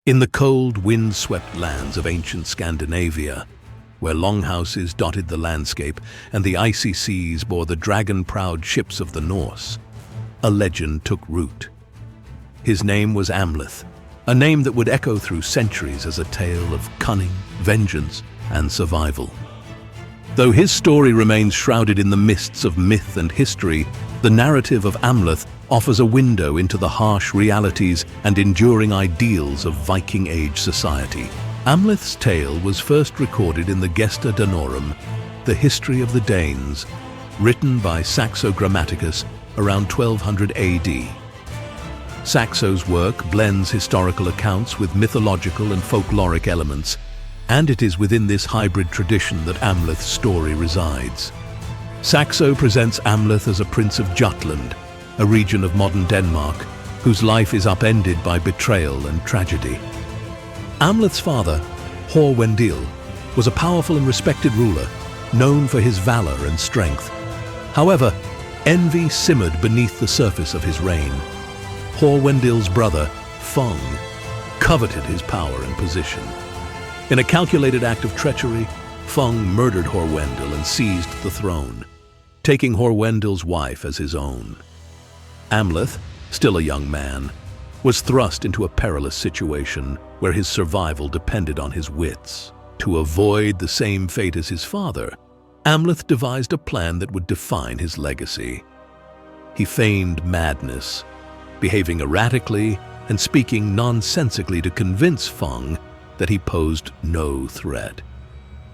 In the cold, wind-swept lands of ancient Scandinavia, where longhouses dotted the landscape and the icy seas bore the dragon-proud ships of the Norse, a legend took root. His name was Amleth, a name that would echo through centuries as a tale of cunning, vengeance, and survival. Though his story remains shrouded in the mists of myth and history, the narrative of Amleth offers a window into the harsh realities and enduring ideals of Viking Age society. Amleth's tale was first recorded in the Gesta Danorum, the history of the Danes, written by Saxo Grammaticus around 1200 AD. Saxo's work blends historical accounts with mythological and folkloric elements, and it is within this hybrid tradition that Amleth's story resides. Saxo presents Amleth as a prince of Jutland, a region of modern Denmark, whose life is upended by betrayal and tragedy. Amleth's father, Horwendil, was a powerful and respected ruler, known for his valor and strength. However, envy simmered beneath the surface of his reign. Horwendil's brother, Fung, coveted his power and position. In a calculated act of treachery, Fung murdered Horwendil and seized the throne, taking Horwendil's wife as his own. Amleth, still a young man, was thrust into a perilous situation where his survival depended on his wits. To avoid the same fate as his father, Amleth devised a plan that would define his legacy. He feigned madness, behaving erratically and speaking nonsensically to convince Fung that he posed no threat.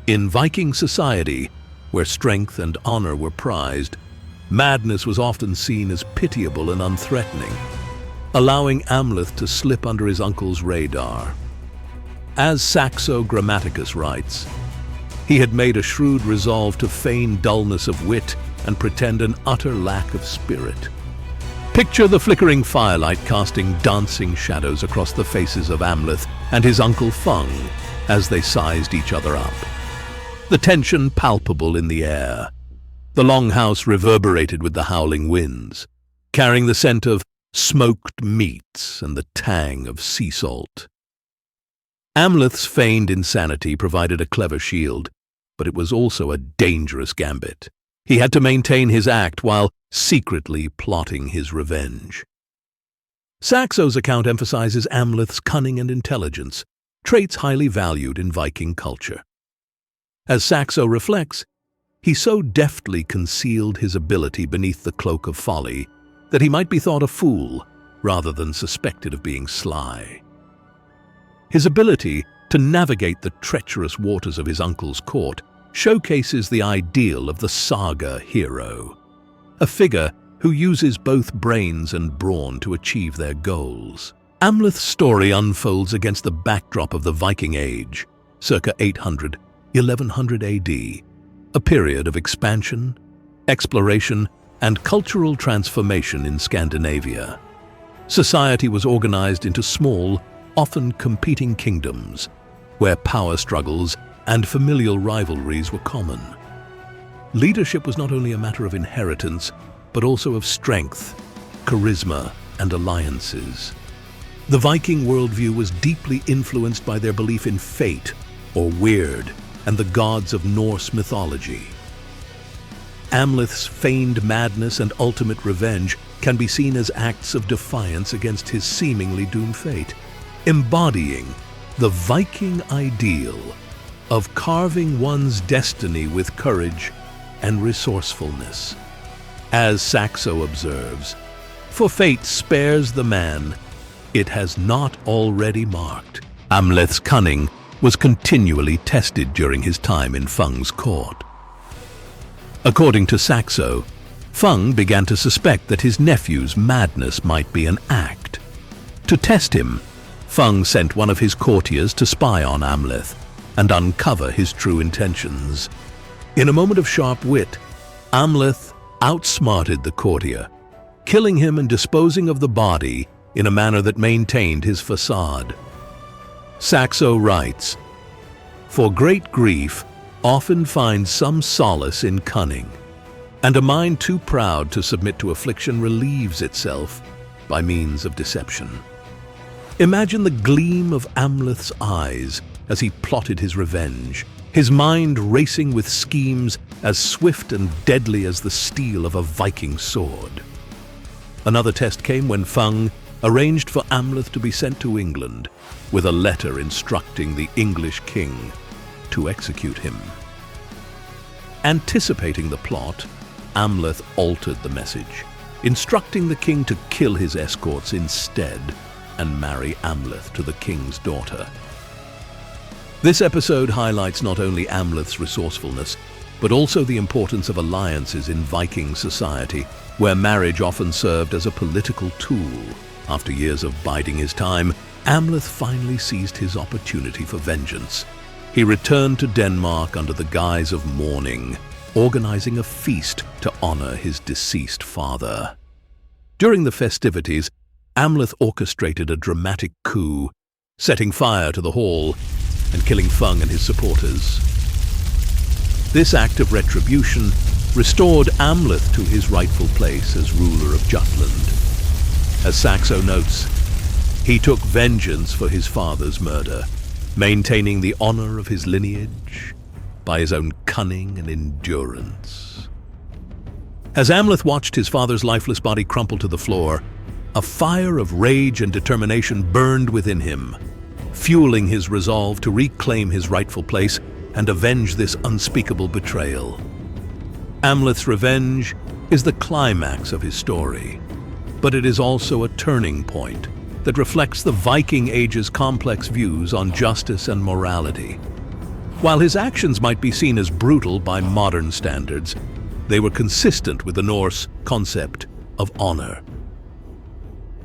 In Viking society, where strength and honor were prized, madness was often seen as pitiable and unthreatening, allowing Amleth to slip under his uncle's radar. As Saxo Grammaticus writes, he had made a shrewd resolve to feign dullness of wit and pretend an utter lack of spirit. Picture the flickering firelight casting dancing shadows across the faces of Amleth and his uncle Fung as they sized each other up. The tension palpable in the air. The longhouse reverberated with the howling winds, carrying the scent of smoked meats and the tang of sea salt. Amleth's feigned insanity provided a clever shield, but it was also a dangerous gambit. He had to maintain his act while secretly plotting his revenge. Saxo's account emphasizes Amleth's cunning and intelligence, traits highly valued in Viking culture. As Saxo reflects, he so deftly concealed his ability beneath the cloak of folly that he might be thought a fool rather than suspected of being sly. His ability to navigate the treacherous waters of his uncle's court showcases the ideal of the saga hero, a figure who uses both brains and brawn to achieve their goals. Amleth's story unfolds against the backdrop of the Viking Age, circa 800–1100 AD, a period of expansion, exploration, and cultural transformation in Scandinavia. Society was organized into small, often competing kingdoms, where power struggles and familial rivalries were common. Leadership was not only a matter of inheritance, but also of strength, charisma, and alliances. The Viking worldview was deeply influenced by their belief in fate, or weird, and the gods of Norse mythology. Amleth's feigned madness and ultimate revenge can be seen as acts of defiance against his seemingly doomed fate, embodying the Viking ideal of carving one's destiny with courage and resourcefulness. As Saxo observes, "For fate spares the man it has not already marked." Amleth's cunning was continually tested during his time in Fung's court. According to Saxo, Fung began to suspect that his nephew's madness might be an act. To test him, Fung sent one of his courtiers to spy on Amleth and uncover his true intentions. In a moment of sharp wit, Amleth outsmarted the courtier, killing him and disposing of the body in a manner that maintained his facade. Saxo writes, "For great grief often finds some solace in cunning, and a mind too proud to submit to affliction relieves itself by means of deception." Imagine the gleam of Amleth's eyes as he plotted his revenge, his mind racing with schemes as swift and deadly as the steel of a Viking sword. Another test came when Fung arranged for Amleth to be sent to England with a letter instructing the English king to execute him. Anticipating the plot, Amleth altered the message, instructing the king to kill his escorts instead and marry Amleth to the king's daughter. This episode highlights not only Amleth's resourcefulness, but also the importance of alliances in Viking society, where marriage often served as a political tool. After years of biding his time, Amleth finally seized his opportunity for vengeance. He returned to Denmark under the guise of mourning, organizing a feast to honor his deceased father. During the festivities, Amleth orchestrated a dramatic coup, setting fire to the hall and killing Fung and his supporters. This act of retribution restored Amleth to his rightful place as ruler of Jutland. As Saxo notes, he took vengeance for his father's murder, maintaining the honor of his lineage by his own cunning and endurance. As Amleth watched his father's lifeless body crumple to the floor, a fire of rage and determination burned within him, fueling his resolve to reclaim his rightful place and avenge this unspeakable betrayal. Amleth's revenge is the climax of his story, but it is also a turning point that reflects the Viking Age's complex views on justice and morality. While his actions might be seen as brutal by modern standards, they were consistent with the Norse concept of honor.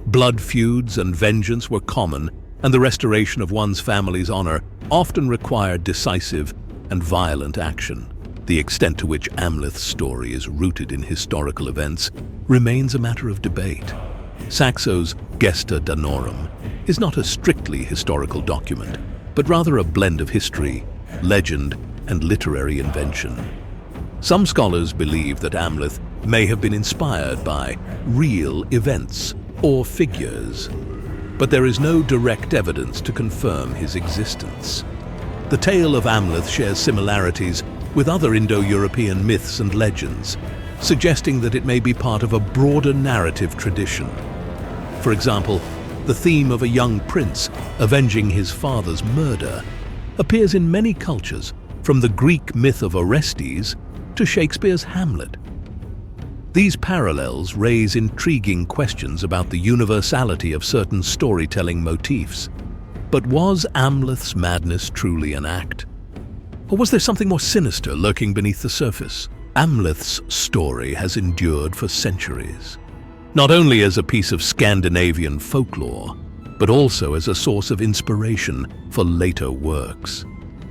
Blood feuds and vengeance were common, and the restoration of one's family's honor often required decisive and violent action. The extent to which Amleth's story is rooted in historical events remains a matter of debate. Saxo's Gesta Danorum is not a strictly historical document, but rather a blend of history, legend, and literary invention. Some scholars believe that Amleth may have been inspired by real events or figures, but there is no direct evidence to confirm his existence. The tale of Amleth shares similarities with other Indo-European myths and legends, suggesting that it may be part of a broader narrative tradition. For example, the theme of a young prince avenging his father's murder appears in many cultures, from the Greek myth of Orestes to Shakespeare's Hamlet. These parallels raise intriguing questions about the universality of certain storytelling motifs. But was Amleth's madness truly an act? Or was there something more sinister lurking beneath the surface? Amleth's story has endured for centuries, not only as a piece of Scandinavian folklore, but also as a source of inspiration for later works.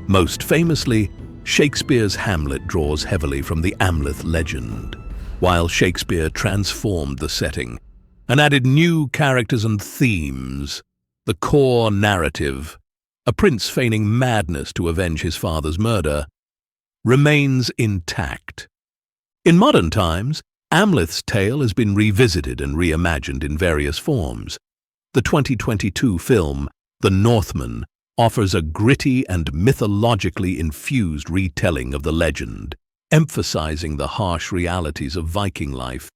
Most famously, Shakespeare's Hamlet draws heavily from the Amleth legend, while Shakespeare transformed the setting and added new characters and themes. The core narrative, a prince feigning madness to avenge his father's murder, remains intact. In modern times, Amleth's tale has been revisited and reimagined in various forms. The 2022 film, The Northman, offers a gritty and mythologically infused retelling of the legend, emphasizing the harsh realities of Viking life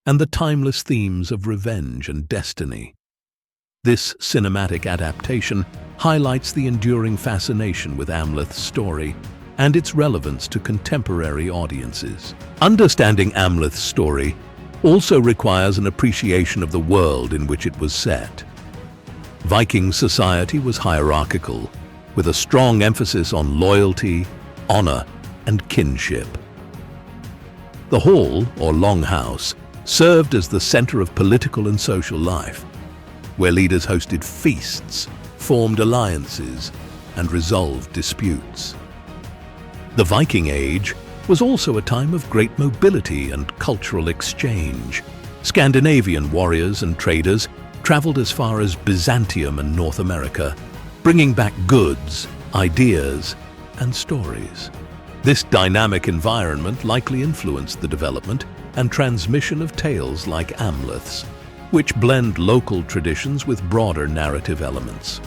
and the timeless themes of revenge and destiny. This cinematic adaptation highlights the enduring fascination with Amleth's story and its relevance to contemporary audiences. Understanding Amleth's story also requires an appreciation of the world in which it was set. Viking society was hierarchical, with a strong emphasis on loyalty, honor, and kinship. The hall, or longhouse, served as the center of political and social life, where leaders hosted feasts, formed alliances, and resolved disputes. The Viking Age was also a time of great mobility and cultural exchange. Scandinavian warriors and traders traveled as far as Byzantium and North America, bringing back goods, ideas, and stories. This dynamic environment likely influenced the development and transmission of tales like Amleth's, which blend local traditions with broader narrative elements.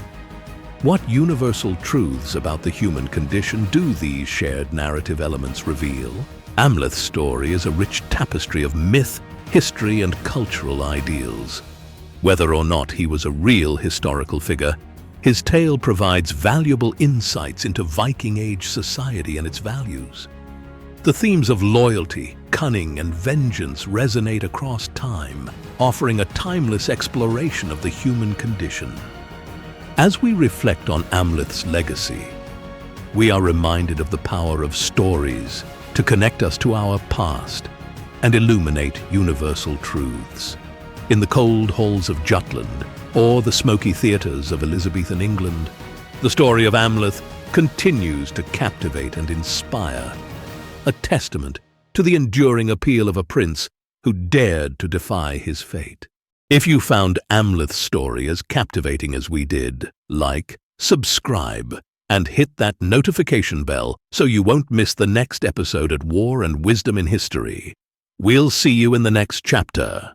What universal truths about the human condition do these shared narrative elements reveal? Amleth's story is a rich tapestry of myth, history, and cultural ideals. Whether or not he was a real historical figure, his tale provides valuable insights into Viking Age society and its values. The themes of loyalty, cunning, and vengeance resonate across time, offering a timeless exploration of the human condition. As we reflect on Amleth's legacy, we are reminded of the power of stories to connect us to our past and illuminate universal truths. In the cold halls of Jutland or the smoky theatres of Elizabethan England, the story of Amleth continues to captivate and inspire, a testament to the enduring appeal of a prince who dared to defy his fate. If you found Amleth's story as captivating as we did, like, subscribe, and hit that notification bell so you won't miss the next episode at War and Wisdom in History. We'll see you in the next chapter.